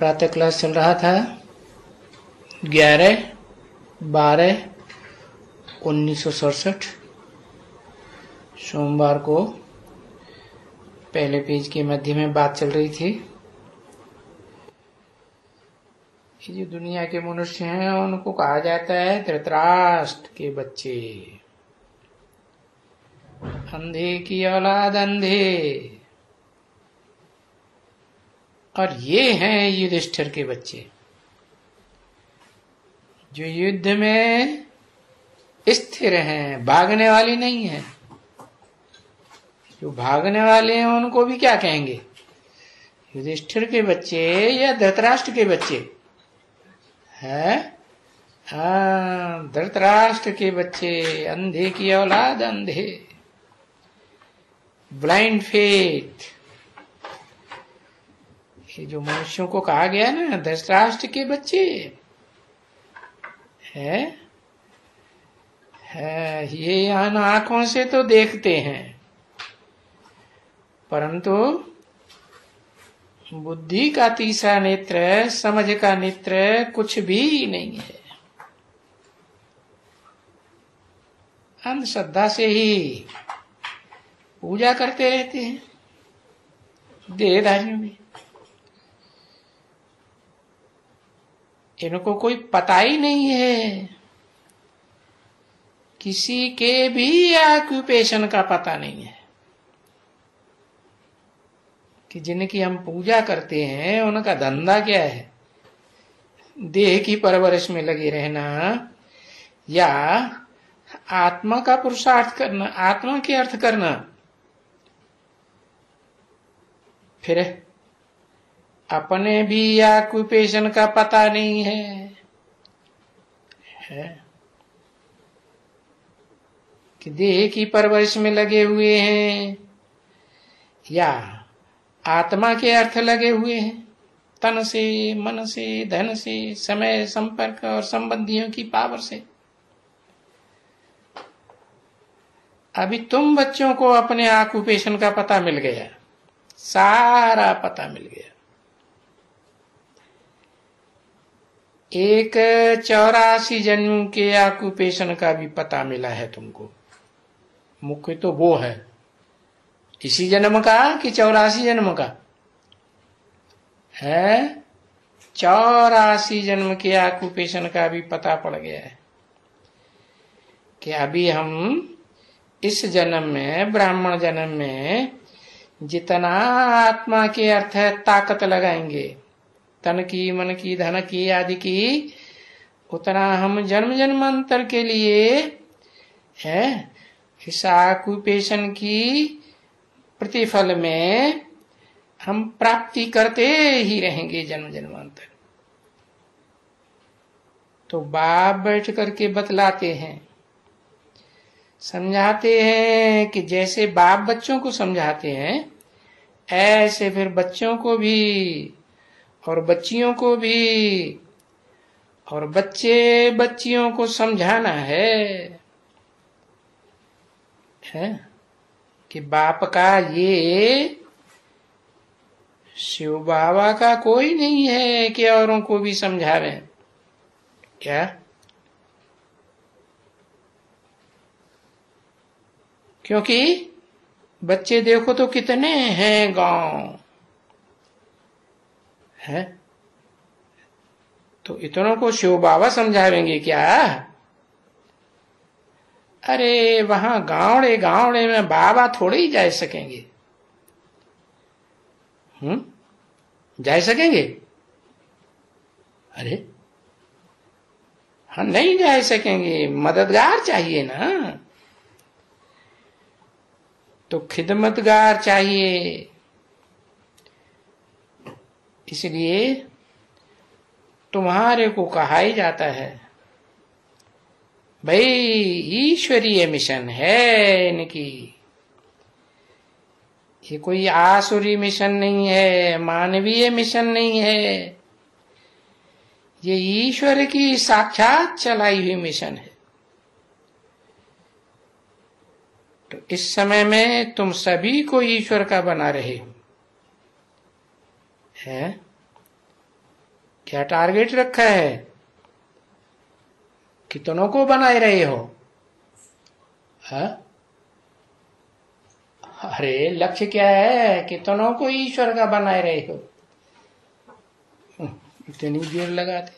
प्रातः क्लास चल रहा था 11/12/1967 सोमवार को। पहले पेज के मध्य में बात चल रही थी कि जो दुनिया के मनुष्य हैं उनको कहा जाता है धृतराष्ट्र के बच्चे, अंधे की औलाद अंधे, और ये हैं युधिष्ठिर के बच्चे जो युद्ध में स्थिर हैं, भागने वाले नहीं हैं। जो भागने वाले हैं उनको भी क्या कहेंगे? युधिष्ठिर के बच्चे या धृतराष्ट्र के बच्चे हैं? धृतराष्ट्र के बच्चे, अंधे की औलाद अंधे, ब्लाइंड फेथ। ये जो मनुष्यों को कहा गया ना धृतराष्ट्र के बच्चे है, ये यहाँ आंखों से तो देखते हैं परंतु बुद्धि का तीसरा नेत्र, समझ का नेत्र कुछ भी नहीं है। अंधश्रद्धा से ही पूजा करते रहते हैं देहधारियों में। इनको कोई पता ही नहीं है, किसी के भी ऑक्यूपेशन का पता नहीं है कि जिनकी हम पूजा करते हैं उनका धंधा क्या है। देह की परवरिश में लगे रहना या आत्मा का पुरुषार्थ करना, आत्मा के अर्थ करना। फिर अपने भी ऑक्यूपेशन का पता नहीं है कि देह की परवरिश में लगे हुए हैं या आत्मा के अर्थ लगे हुए हैं, तन से, मन से, धन से, समय, संपर्क और संबंधियों की पावर से। अभी तुम बच्चों को अपने ऑक्यूपेशन का पता मिल गया, सारा पता मिल गया। एक 84 जन्म के ऑक्यूपेशन का भी पता मिला है तुमको। मुख्य तो वो है, इसी जन्म का कि 84 जन्म का है। 84 जन्म के ऑक्यूपेशन का भी पता पड़ गया है कि अभी हम इस जन्म में, ब्राह्मण जन्म में, जितना आत्मा के अर्थ है ताकत लगाएंगे, तन की, मन की, धन की आदि की, उतना हम जन्म जन्मांतर के लिए है इस ऑक्यूपेशन की प्रतिफल में हम प्राप्ति करते ही रहेंगे जन्म जन्मांतर। तो बाप बैठ करके बतलाते हैं, समझाते हैं कि जैसे बाप बच्चों को समझाते हैं ऐसे फिर बच्चों को भी और बच्चियों को भी और बच्चे बच्चियों को समझाना है कि बाप का ये शिव बाबा का कोई नहीं है कि औरों को भी समझावे। क्या? क्योंकि बच्चे देखो तो कितने हैं गांव है, तो इतनों को शिव बाबा समझावेंगे क्या? अरे वहां गावड़े गावड़े में बाबा थोड़े ही जा सकेंगे। जा सकेंगे? अरे हम नहीं जा सकेंगे, मददगार चाहिए ना, तो खिदमतगार चाहिए। इसलिए तुम्हारे को कहा ही जाता है भाई ईश्वरीय मिशन है इनकी, ये कोई आसुरी मिशन नहीं है, मानवीय मिशन नहीं है, ये ईश्वर की साक्षात चलाई हुई मिशन है। तो इस समय में तुम सभी को ईश्वर का बना रहे हो है, क्या टारगेट रखा है? कितनों को बनाए रहे हो? हा? अरे लक्ष्य क्या है? कितनों को ईश्वर का बनाए रहे हो? इतनी देर लगाते।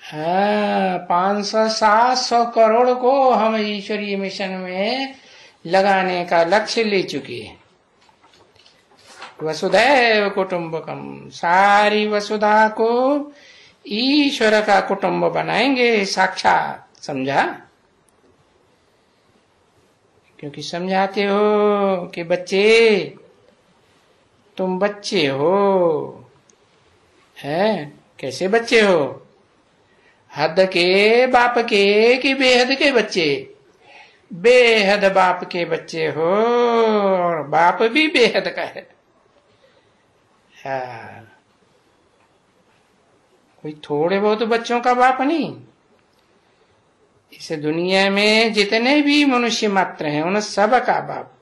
हाँ, 500-700 करोड़ को हम ईश्वरीय मिशन में लगाने का लक्ष्य ले चुके हैं। वसुधैव कुटुंबकम, सारी वसुधा को ईश्वर का कुटुंब बनाएंगे साक्षात। समझा? क्योंकि समझाते हो कि बच्चे, तुम बच्चे हो। हैं? कैसे बच्चे हो? हद के बाप के कि बेहद के बच्चे? बेहद बाप के बच्चे हो, और बाप भी बेहद का है। हाँ, कोई थोड़े बहुत बच्चों का बाप नहीं। इस दुनिया में जितने भी मनुष्य मात्र हैं उन सब का बाप,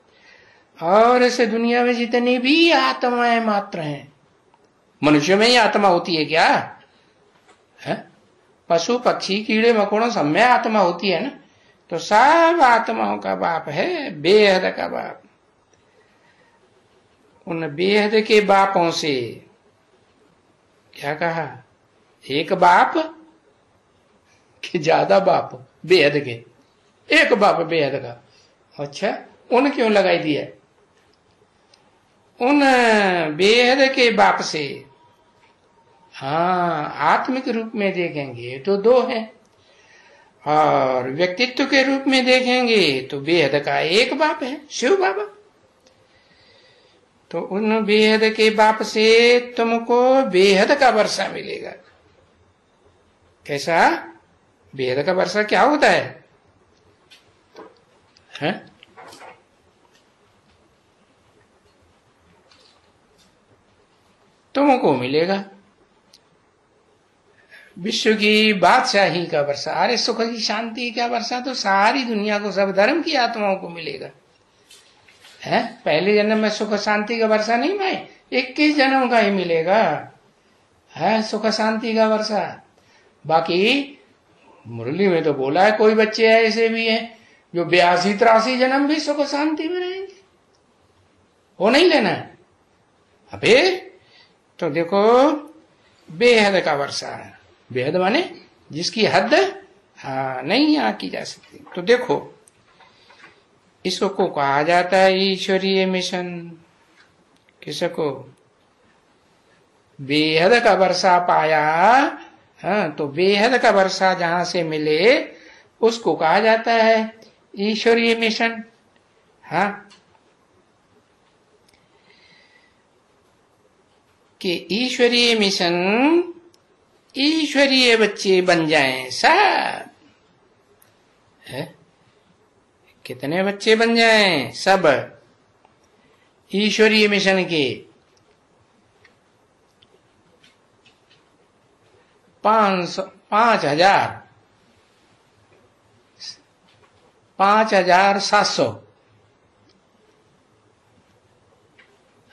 और इस दुनिया में जितनी भी आत्माएं मात्र हैं, मनुष्य में ही आत्मा होती है क्या? है? पशु पक्षी कीड़े मकोड़ों सब में आत्मा होती है ना। तो सब आत्माओं का बाप है बेहद का बाप। उन बेहद के बापों से क्या कहा? एक बाप कि ज्यादा बाप? बेहद के एक बाप बेहद का। अच्छा, उन क्यों लगाई दिया? उन बेहद के बाप से हाँ आत्मिक रूप में देखेंगे तो दो है, और व्यक्तित्व के रूप में देखेंगे तो बेहद का एक बाप है, शिव बाबा। तो उन बेहद के बाप से तुमको बेहद का वर्षा मिलेगा। कैसा? बेहद का वर्षा क्या होता है? तुमको मिलेगा विश्व की बादशाही का वर्षा। अरे सुख की शांति का वर्षा तो सारी दुनिया को, सब धर्म की आत्माओं को मिलेगा। है? पहले जन्म में सुख शांति का वर्षा नहीं भाई, 21 जन्म का ही मिलेगा है सुख शांति का वर्षा। बाकी मुरली में तो बोला है कोई बच्चे ऐसे भी हैं जो 82-83 जन्म भी सुख शांति में रहेंगे। वो नहीं लेना है। अबे तो देखो बेहद का वर्षा है। बेहद माने जिसकी हद नहीं आकी जा सकती। तो देखो इसको कहा जाता है ईश्वरीय मिशन। किसको? बेहद का वर्षा पाया। हाँ, तो बेहद का वर्षा जहां से मिले उसको कहा जाता है ईश्वरीय मिशन। हाँ, कि ईश्वरीय मिशन, ईश्वरीय बच्चे बन जाएं सब। है? कितने बच्चे बन जाएं? सब ईश्वरीय मिशन के 5,700।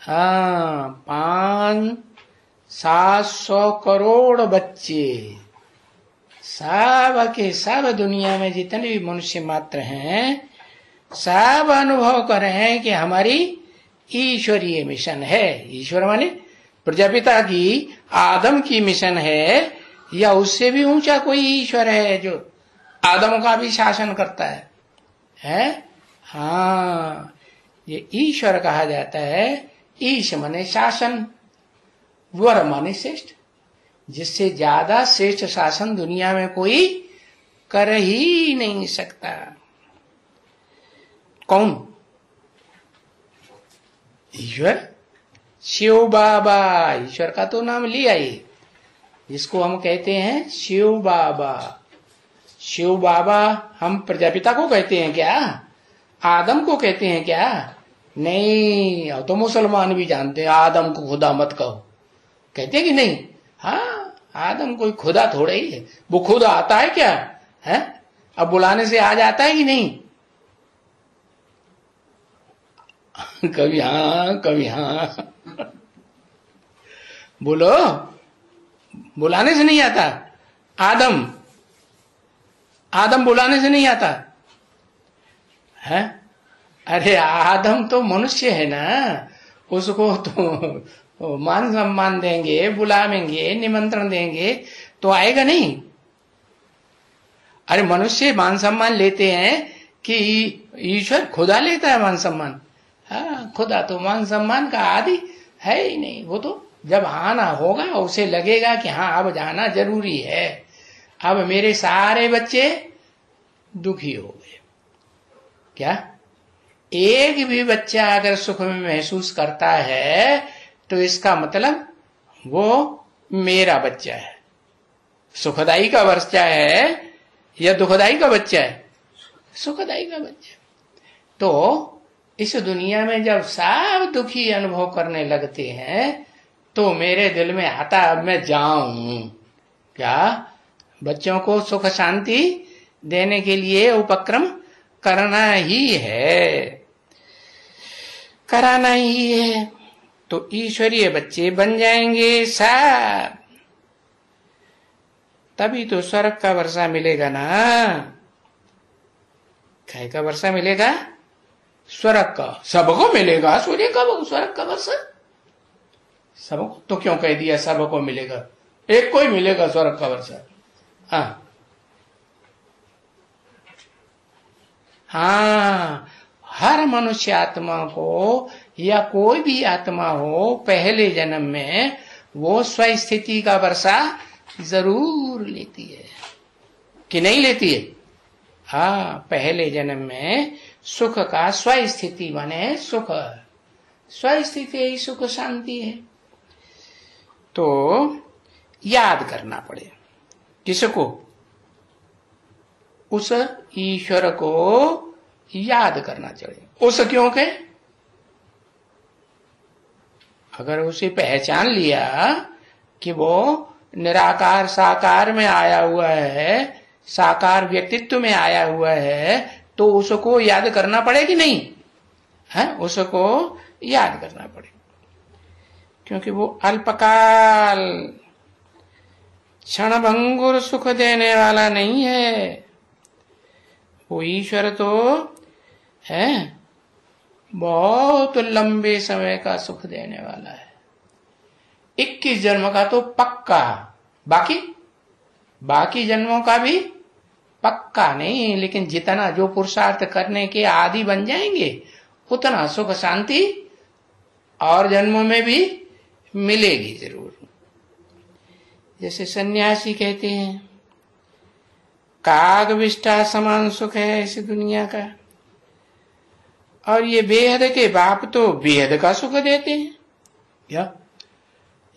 हाँ, 500-700 करोड़ बच्चे, सब के सब दुनिया में जितने भी मनुष्य मात्र हैं सब अनुभव कर रहे हैं कि हमारी ईश्वरीय मिशन है। ईश्वर माने प्रजापिता की, आदम की मिशन है, या उससे भी ऊंचा कोई ईश्वर है जो आदम का भी शासन करता है? हाँ, ये ईश्वर कहा जाता है। ईश माने शासन, वर माने श्रेष्ठ। जिससे ज्यादा श्रेष्ठ शासन दुनिया में कोई कर ही नहीं सकता। कौन? ईश्वर, शिव बाबा। ईश्वर का तो नाम लिया ही, जिसको हम कहते हैं शिव बाबा। शिव बाबा हम प्रजापिता को कहते हैं क्या? आदम को कहते हैं क्या? नहीं, अब तो मुसलमान भी जानते हैं आदम को खुदा मत कहो, कहते हैं कि नहीं? हाँ, आदम कोई खुदा थोड़ा ही है। वो खुदा आता है क्या? है? अब बुलाने से आ जाता है कि नहीं? कभी हाँ कभी हाँ। बोलो, बुलाने से नहीं आता। आदम, आदम बुलाने से नहीं आता है। अरे आदम तो मनुष्य है ना, उसको तो मान सम्मान देंगे, बुलावेंगे, निमंत्रण देंगे तो आएगा नहीं। अरे मनुष्य मान सम्मान लेते हैं कि ईश्वर खुदा लेता है मान सम्मान? हाँ, खुदा तो मान सम्मान का आदि है ही नहीं। वो तो जब आना होगा उसे लगेगा कि हाँ अब जाना जरूरी है, अब मेरे सारे बच्चे दुखी हो गए। क्या एक भी बच्चा अगर सुख में महसूस करता है तो इसका मतलब वो मेरा बच्चा है। सुखदाई का बच्चा है या दुखदाई का बच्चा है? सुखदाई का बच्चा। तो इस दुनिया में जब सब दुखी अनुभव करने लगते हैं तो मेरे दिल में आता अब मैं जाऊं। क्या बच्चों को सुख शांति देने के लिए उपक्रम करना ही है, कराना ही है। तो ईश्वरीय बच्चे बन जाएंगे सब, तभी तो स्वर्ग का वर्षा मिलेगा ना। काय का वर्षा मिलेगा? स्वर्ग का। सबको मिलेगा सूर्य का स्वर्ग का वर्षा? सबको तो क्यों कह दिया सबको मिलेगा? एक को ही मिलेगा स्वर्ग का वर्षा। हाँ, हर मनुष्य आत्मा को या कोई भी आत्मा हो पहले जन्म में वो स्वस्थिति का वर्षा जरूर लेती है कि नहीं लेती है? हाँ, पहले जन्म में सुख का स्वस्थिति माने सुख, स्वस्थिति ही सुख शांति है। तो याद करना पड़े किसको? उस ईश्वर को याद करना चाहिए। उस क्यों के? अगर उसे पहचान लिया कि वो निराकार साकार में आया हुआ है, साकार व्यक्तित्व में आया हुआ है, तो उसको याद करना पड़े कि नहीं है? उसको याद करना पड़े, क्योंकि वो अल्पकाल क्षणभंगुर सुख देने वाला नहीं है। वो ईश्वर तो है बहुत लंबे समय का सुख देने वाला है। 21 जन्म का तो पक्का, बाकी जन्मों का भी पक्का नहीं, लेकिन जितना जो पुरुषार्थ करने के आदि बन जाएंगे उतना सुख शांति और जन्मों में भी मिलेगी जरूर। जैसे सन्यासी कहते हैं काग विष्ठा समान सुख है इस दुनिया का, और ये बेहद के बाप तो बेहद का सुख देते हैं। क्या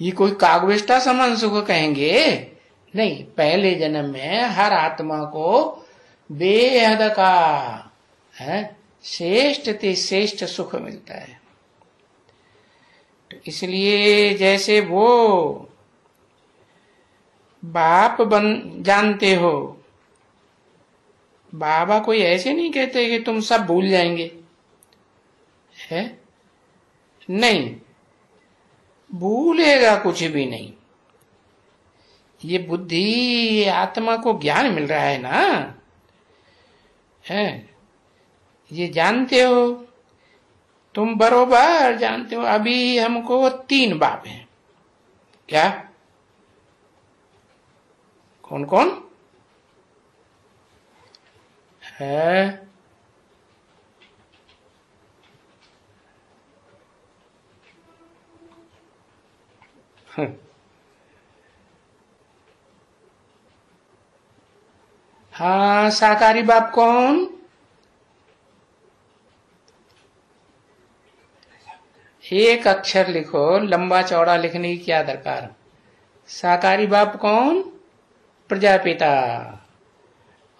ये कोई कागविष्ठा समान सुख कहेंगे? नहीं, पहले जन्म में हर आत्मा को बेहद का है श्रेष्ठ ते श्रेष्ठ सुख मिलता है। तो इसलिए जैसे वो बाप जानते हो, बाबा कोई ऐसे नहीं कहते कि तुम सब भूल जाएंगे, है नहीं, भूलेगा कुछ भी नहीं। ये बुद्धि आत्मा को ज्ञान मिल रहा है ना, है ये जानते हो, तुम बरोबर जानते हो। अभी हमको 3 बाप हैं। क्या? कौन कौन है? हाँ, साकारी बाप कौन? एक अक्षर लिखो, लंबा चौड़ा लिखने की क्या दरकार। साकारी बाप कौन? प्रजापिता।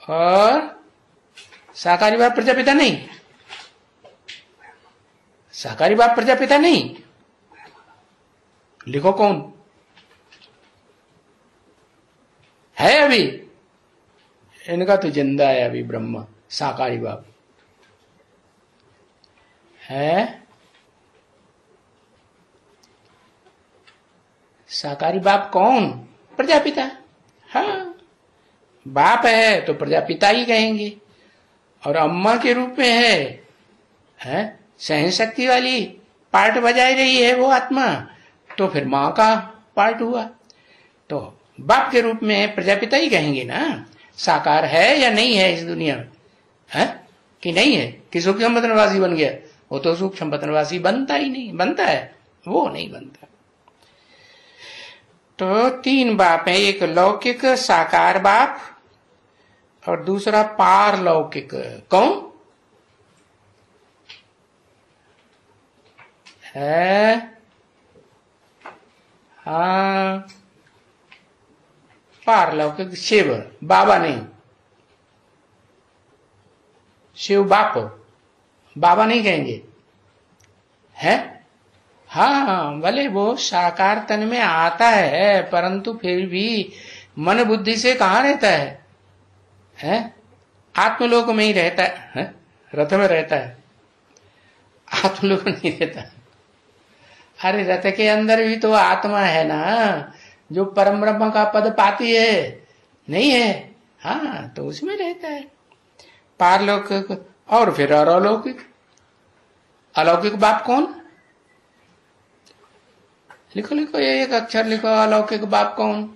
और साकारी बाप प्रजापिता नहीं, साकारी बाप प्रजापिता नहीं, लिखो कौन है? अभी इनका तो जिंदा है अभी ब्रह्मा, साकारी बाप है। साकारी बाप कौन? प्रजापिता। हाँ, बाप है तो प्रजापिता ही कहेंगे। और अम्मा के रूप में है सहन शक्ति वाली, पार्ट बजाई रही है वो आत्मा, तो फिर माँ का पार्ट हुआ, तो बाप के रूप में प्रजापिता ही कहेंगे ना। साकार है या नहीं है इस दुनिया में, है कि नहीं है? कि सूक्ष्म बतनवासी बन गया? वो तो सूक्ष्म बतनवासी बनता ही नहीं। बनता है? वो नहीं बनता। तो तीन बाप है, एक लौकिक साकार बाप और दूसरा पारलौकिक। कौन है? हाँ, पारलौकिक शिव, बाबा नहीं। शिव बाप, बाबा नहीं कहेंगे, है? हाँ, भले वो साकार तन में आता है, परंतु फिर भी मन बुद्धि से कहाँ रहता है? आत्मलोक में ही रहता है, रथ में रहता है, आत्मलोक नहीं रहता। अरे रथ के अंदर भी तो आत्मा है ना, जो परम ब्रह्म का पद पाती है, नहीं है? हाँ, तो उसमें रहता है। पारलौकिक और फिर अलौकिक। अलौकिक बाप कौन? लिखो लिखो, ये एक अक्षर लिखो। अलौकिक बाप कौन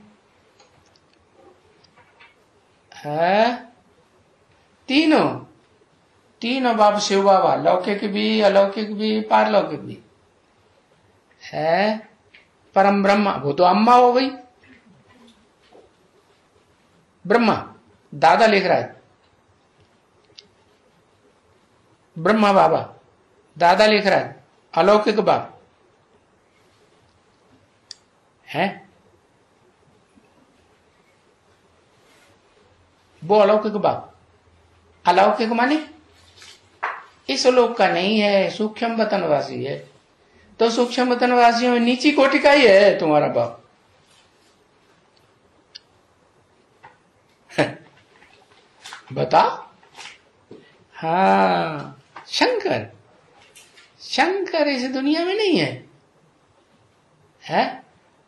है? तीनों बाप शिव बाबा, लौकिक भी, अलौकिक भी, पारलौकिक भी है। परम ब्रह्म, वो तो अम्मा हो गई। ब्रह्मा दादा लिख रहा है, ब्रह्मा बाबा दादा लिख रहा है। अलौकिक बाप है वो, अलौकिक बाप। अलौकिक माने इस लोक का नहीं है, सूक्ष्म वतनवासी है। तो सूक्ष्म वतनवासियों में नीची कोटि का ही है तुम्हारा बाप। बता। हाँ, शंकर। शंकर इस दुनिया में नहीं है?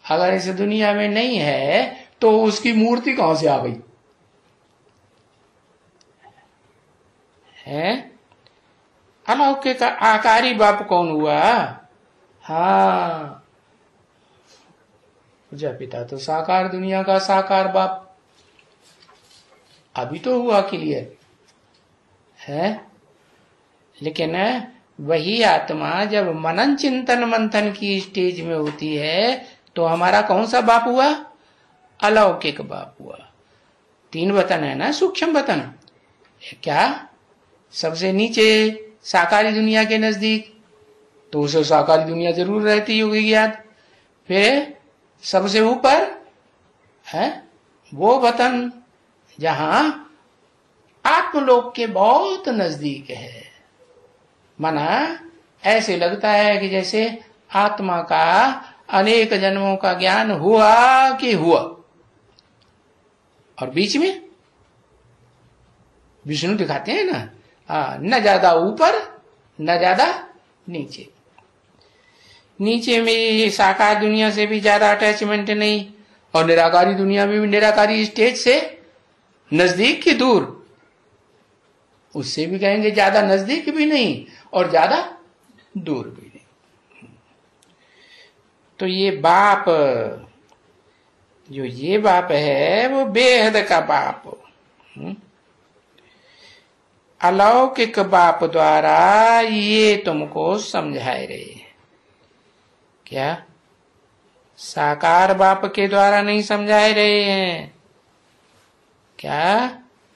अगर इस दुनिया में नहीं है तो उसकी मूर्ति कहां से आ गई? है अलौकिक आकारी बाप कौन हुआ? हाँ, प्रजापिता तो साकार दुनिया का साकार बाप अभी तो हुआ क्लियर है। लेकिन वही आत्मा जब मनन चिंतन मंथन की स्टेज में होती है तो हमारा कौन सा बाप हुआ? अलौकिक बाप हुआ। तीन वतन है ना, सूक्ष्म वतन। क्या सबसे नीचे साकारी दुनिया के नजदीक, तो उसे साकारी दुनिया जरूर रहती होगी याद। फिर सबसे ऊपर है वो वतन जहां आत्मलोक के बहुत नजदीक है। माना ऐसे लगता है कि जैसे आत्मा का अनेक जन्मों का ज्ञान हुआ कि हुआ, और बीच में विष्णु दिखाते हैं ना, न ज्यादा ऊपर न ज्यादा नीचे। नीचे में साकार दुनिया से भी ज्यादा अटैचमेंट नहीं, और निराकारी दुनिया में भी निराकारी स्टेज से नजदीक की दूर, उससे भी कहेंगे ज्यादा नजदीक भी नहीं और ज्यादा दूर भी नहीं। तो ये बाप, जो ये बाप है वो बेहद का बाप। अलौकिक बाप द्वारा ये तुमको समझाए रहे। क्या साकार बाप के द्वारा नहीं समझाए रहे हैं? क्या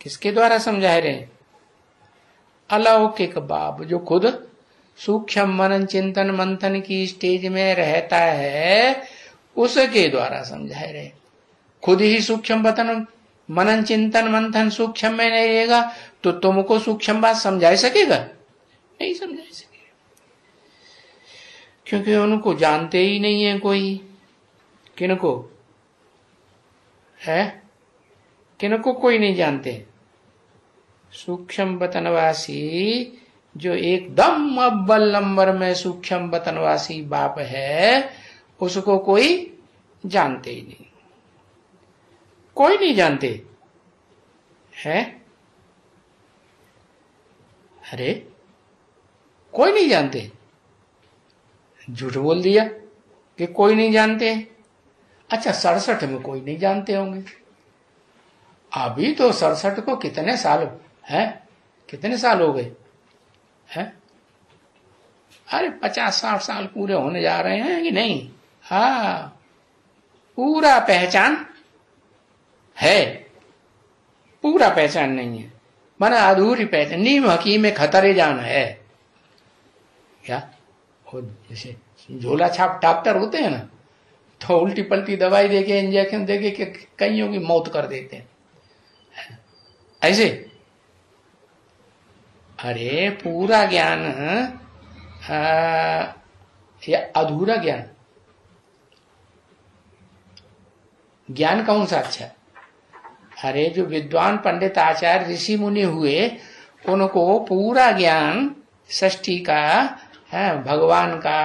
किसके द्वारा समझाए रहे? अलौकिक बाप, जो खुद सूक्ष्म मनन चिंतन मंथन की स्टेज में रहता है, उसके द्वारा समझाए रहे। खुद ही सूक्ष्म वतन मनन चिंतन मंथन सूक्ष्म में नहीं रहेगा तो तुमको सूक्ष्म बात समझा सकेगा? नहीं समझा सकेगा, क्योंकि उनको जानते ही नहीं है कोई। किनको है? किनको कोई नहीं जानते। सूक्ष्म वतनवासी जो एकदम अव्वल नंबर में सूक्ष्म वतनवासी बाप है, उसको कोई जानते ही नहीं, कोई नहीं जानते है। अरे कोई नहीं जानते, झूठ बोल दिया कि कोई नहीं जानते। अच्छा 67 में कोई नहीं जानते होंगे, अभी तो 67 को कितने साल है, कितने साल हो गए हैं? अरे 50-60 साल पूरे होने जा रहे हैं कि नहीं। हाँ पूरा पहचान है, पूरा पहचान नहीं है, माना अधूरी पहचान। नीम हकीम खतरे जान है क्या, जैसे झोला छाप डॉक्टर होते हैं ना, तो उल्टी पलटी दवाई देके इंजेक्शन देके कईयों की मौत कर देते हैं ऐसे। अरे पूरा ज्ञान या अधूरा ज्ञान, ज्ञान कौन सा अच्छा? अरे जो विद्वान पंडित आचार्य ऋषि मुनि हुए उनको पूरा ज्ञान सृष्टि का, भगवान का,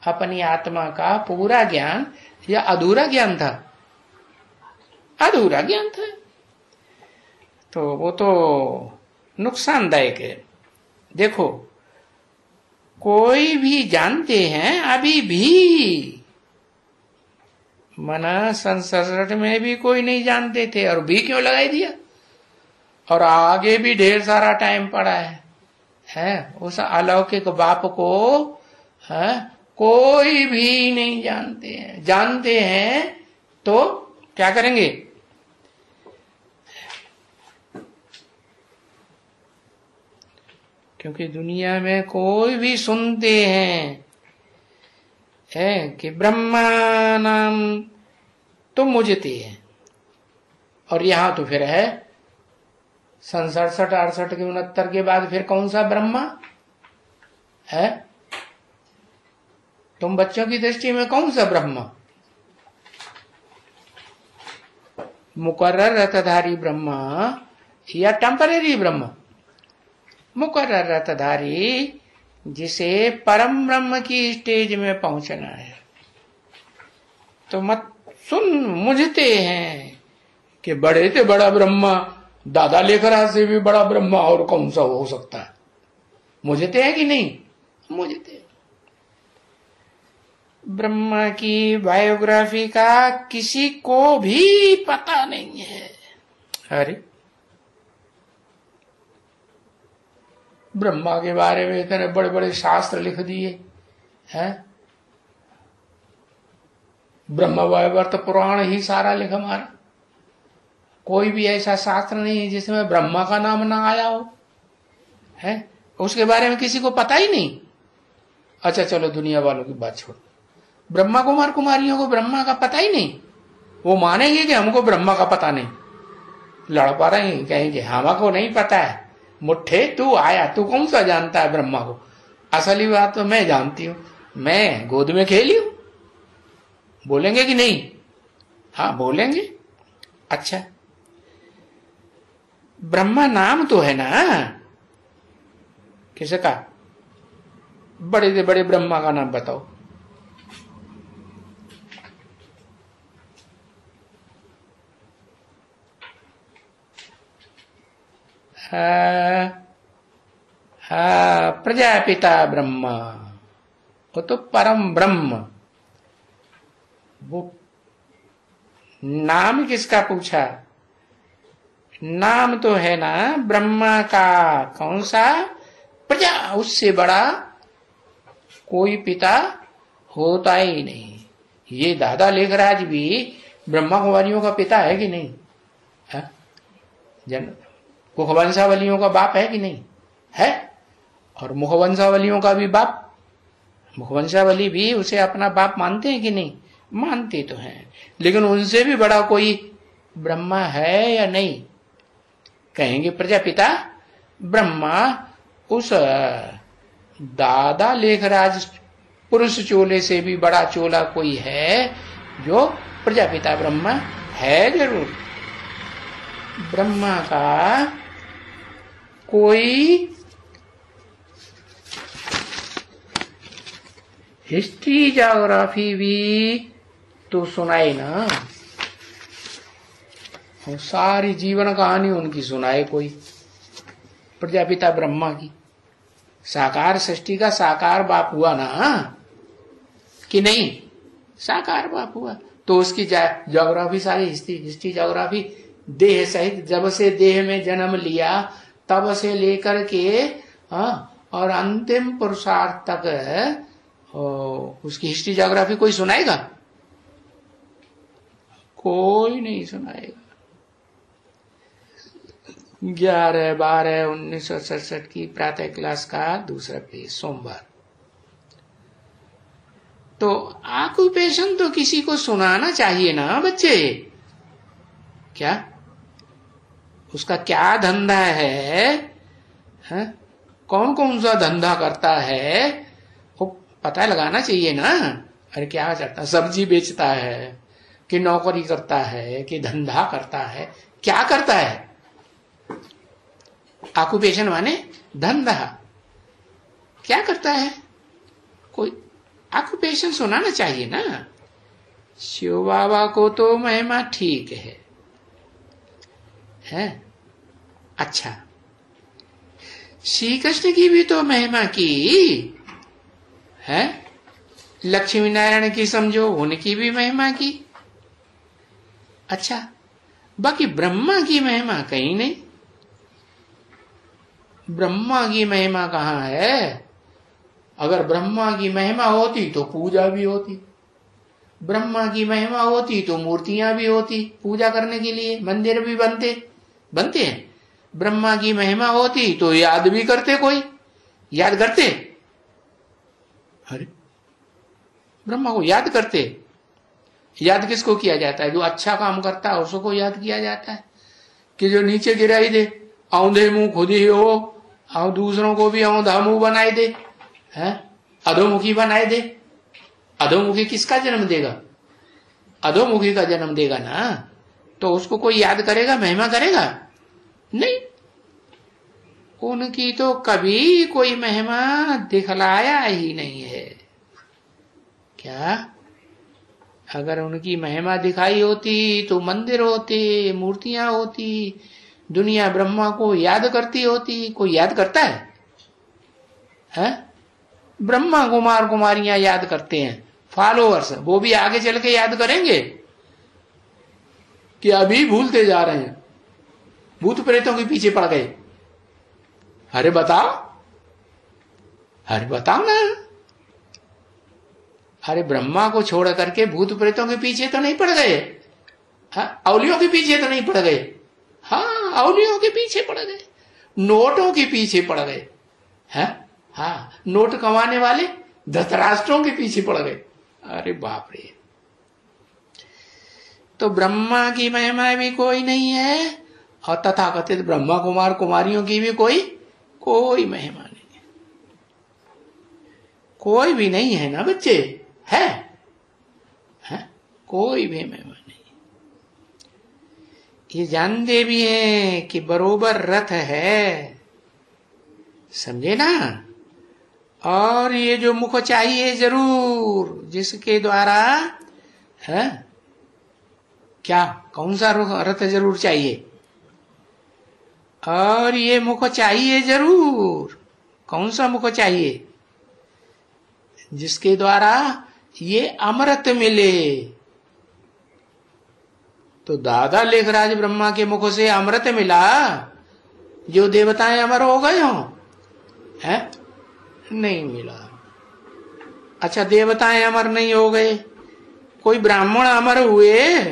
अपनी आत्मा का पूरा ज्ञान, या अधूरा ज्ञान था? अधूरा ज्ञान था। तो वो तो नुकसानदायक है। देखो कोई भी जानते हैं अभी भी, मना 67 में भी कोई नहीं जानते थे, और भी क्यों लगाई दिया, और आगे भी ढेर सारा टाइम पड़ा है उस अलौकिक बाप को है कोई भी नहीं जानते हैं। जानते हैं तो क्या करेंगे? क्योंकि दुनिया में कोई भी सुनते हैं है कि ब्रह्मा नाम तो मुझते है, और यहां तो फिर है 67, 68 के 69 के बाद फिर कौन सा ब्रह्मा है? तुम बच्चों की दृष्टि में कौन सा ब्रह्मा? मुकर्रर रथधारी ब्रह्मा या टेम्परेरी ब्रह्मा? मुकर्रर रथधारी, जिसे परम ब्रह्म की स्टेज में पहुंचना है। तो मत सुन, मुझते हैं कि बड़े से बड़ा ब्रह्मा, दादा लेखरा से भी बड़ा ब्रह्मा और कौन सा हो सकता है? मुझते है कि नहीं? मुझते। ब्रह्मा की बायोग्राफी का किसी को भी पता नहीं है। अरे ब्रह्मा के बारे में इतने बड़े बड़े शास्त्र लिख दिए हैं, ब्रह्म वैवर्त पुराण ही सारा लिखा हमारा, कोई भी ऐसा शास्त्र नहीं है जिसमें ब्रह्मा का नाम ना आया हो है, उसके बारे में किसी को पता ही नहीं। अच्छा चलो दुनिया वालों की बात छोड़ो, ब्रह्मा कुमार कुमारियों को ब्रह्मा का पता ही नहीं, वो मानेंगे कि हमको ब्रह्मा का पता नहीं, लड़ पा रहे हैं, कहेंगे हमको नहीं पता है। मुट्ठे तू आया, तू कौन सा जानता है ब्रह्मा को? असली बात तो मैं जानती हूं, मैं गोद में खेली हूं। बोलेंगे कि नहीं? हाँ बोलेंगे। अच्छा ब्रह्मा नाम तो है ना किसका? बड़े से बड़े ब्रह्मा का नाम बताओ। प्रजापिता ब्रह्मा, वो तो परम ब्रह्म। वो नाम किसका पूछा? नाम तो है ना ब्रह्मा का। कौन सा? प्रजा, उससे बड़ा कोई पिता होता ही नहीं। ये दादा लेखराज भी ब्रह्मा कुमारियों का पिता है कि नहीं है? मुखवंशावलियों का बाप है कि नहीं है? और मुखवंशावलियों का भी बाप, मुखवंशावली भी उसे अपना बाप मानते हैं कि नहीं? मानते तो हैं, लेकिन उनसे भी बड़ा कोई ब्रह्मा है या नहीं? कहेंगे प्रजापिता ब्रह्मा उस दादा लेखराज पुरुष चोले से भी बड़ा चोला कोई है जो प्रजापिता ब्रह्मा है। जरूर ब्रह्मा का कोई हिस्ट्री ज्योग्राफी भी तो सुनाए ना, और सारी जीवन कहानी उनकी सुनाए कोई, प्रजापिता ब्रह्मा की। साकार सृष्टि का साकार बाप हुआ ना कि नहीं? साकार बाप हुआ। तो उसकी ज्योग्राफी, सारी हिस्ट्री ज्योग्राफी, देह सहित जब से देह में जन्म लिया तब से लेकर के और अंतिम पुरुषार्थ तक उसकी हिस्ट्री ज्योग्राफी कोई सुनाएगा? कोई नहीं सुनाएगा। 11/12/1967 की प्रातः क्लास का दूसरा पेज, सोमवार। तो ऑक्यूपेशन तो किसी को सुनाना चाहिए ना बच्चे। क्या उसका क्या धंधा है? कौन कौन सा धंधा करता है वो पता लगाना चाहिए ना। अरे क्या करता है? सब्जी बेचता है कि नौकरी करता है कि धंधा करता है? क्या करता है? ऑक्यूपेशन माने धंधा। क्या करता है? कोई ऑक्यूपेशन सुनाना चाहिए ना। शिव बाबा को तो महिमा ठीक है? अच्छा, श्री कृष्ण की भी तो महिमा की है, लक्ष्मी नारायण की समझो, उनकी भी महिमा की। अच्छा, बाकी ब्रह्मा की महिमा कहीं नहीं। ब्रह्मा की महिमा कहाँ है? अगर ब्रह्मा की महिमा होती तो पूजा भी होती, ब्रह्मा की महिमा होती तो मूर्तियां भी होती पूजा करने के लिए, मंदिर भी बनते हैं। ब्रह्मा की महिमा होती तो याद भी करते, कोई याद करते? अरे ब्रह्मा को याद करते। याद किसको किया जाता है? जो अच्छा काम करता है उसको याद किया जाता है, कि जो नीचे गिराई दे, औंधे मुंह खुद ही हो और दूसरों को भी औंधा मुंह बनाए दे, है अधोमुखी बनाए दे। अधोमुखी किसका जन्म देगा? अधोमुखी का जन्म देगा ना। तो उसको कोई याद करेगा, महिमा करेगा? नहीं। उनकी तो कभी कोई महिमा दिखलाया ही नहीं है। क्या? अगर उनकी महिमा दिखाई होती तो मंदिर होते, मूर्तियां होती, दुनिया ब्रह्मा को याद करती होती। कोई याद करता है? ब्रह्मा कुमार कुमारियां याद करते हैं, फॉलोअर्स। वो भी आगे चल के याद करेंगे कि अभी भूलते जा रहे हैं, भूत प्रेतों के पीछे पड़ गए। अरे बताओ ना। अरे ब्रह्मा को छोड़ करके भूत प्रेतों के पीछे तो नहीं पड़ गए, औलियों के पीछे तो नहीं पड़ गए। हाँ, औलियों के पीछे पड़ गए, नोटों के पीछे पड़ गए। हाँ, नोट कमाने वाले धतराष्ट्रों के पीछे पड़ गए। अरे बाप रे। तो ब्रह्मा की महिमा भी कोई नहीं है और तथाकथित ब्रह्मा कुमार कुमारियों की भी कोई महिमा नहीं है। कोई भी नहीं है ना बच्चे, है? कोई भी महिमा नहीं। ये जानते भी हैं कि बरोबर रथ है, समझे ना। और ये जो मुख चाहिए जरूर, जिसके द्वारा क्या, कौन सा रथ जरूर चाहिए? और ये मुख चाहिए जरूर। कौन सा मुख चाहिए? जिसके द्वारा ये अमृत मिले। तो दादा लेखराज ब्रह्मा के मुख से अमृत मिला, जो देवताएं अमर हो गए हों? नहीं मिला। अच्छा, देवताएं अमर नहीं हो गए, कोई ब्राह्मण अमर हुए?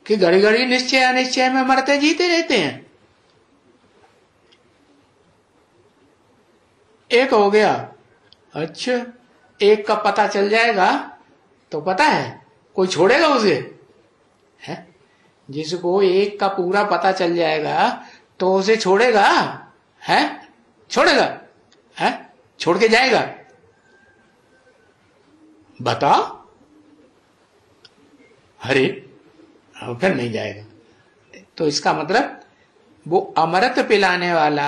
कि घड़ी घड़ी निश्चय अनिश्चय में मरते जीते रहते हैं? एक हो गया। अच्छा, एक का पता चल जाएगा तो पता है कोई छोड़ेगा उसे? जिसको एक का पूरा पता चल जाएगा तो उसे छोड़ेगा? छोड़ेगा? छोड़ के जाएगा? बताओ। अरे फिर नहीं जाएगा। तो इसका मतलब वो अमृत पिलाने वाला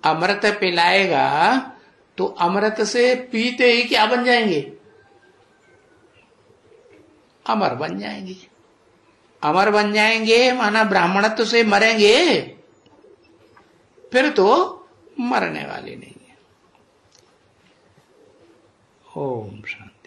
अमृत पिलाएगा तो अमृत से पीते ही क्या बन जाएंगे? अमर बन जाएंगे। अमर बन जाएंगे माना ब्राह्मणत्व से मरेंगे, फिर तो मरने वाले नहीं है। ओम शांति।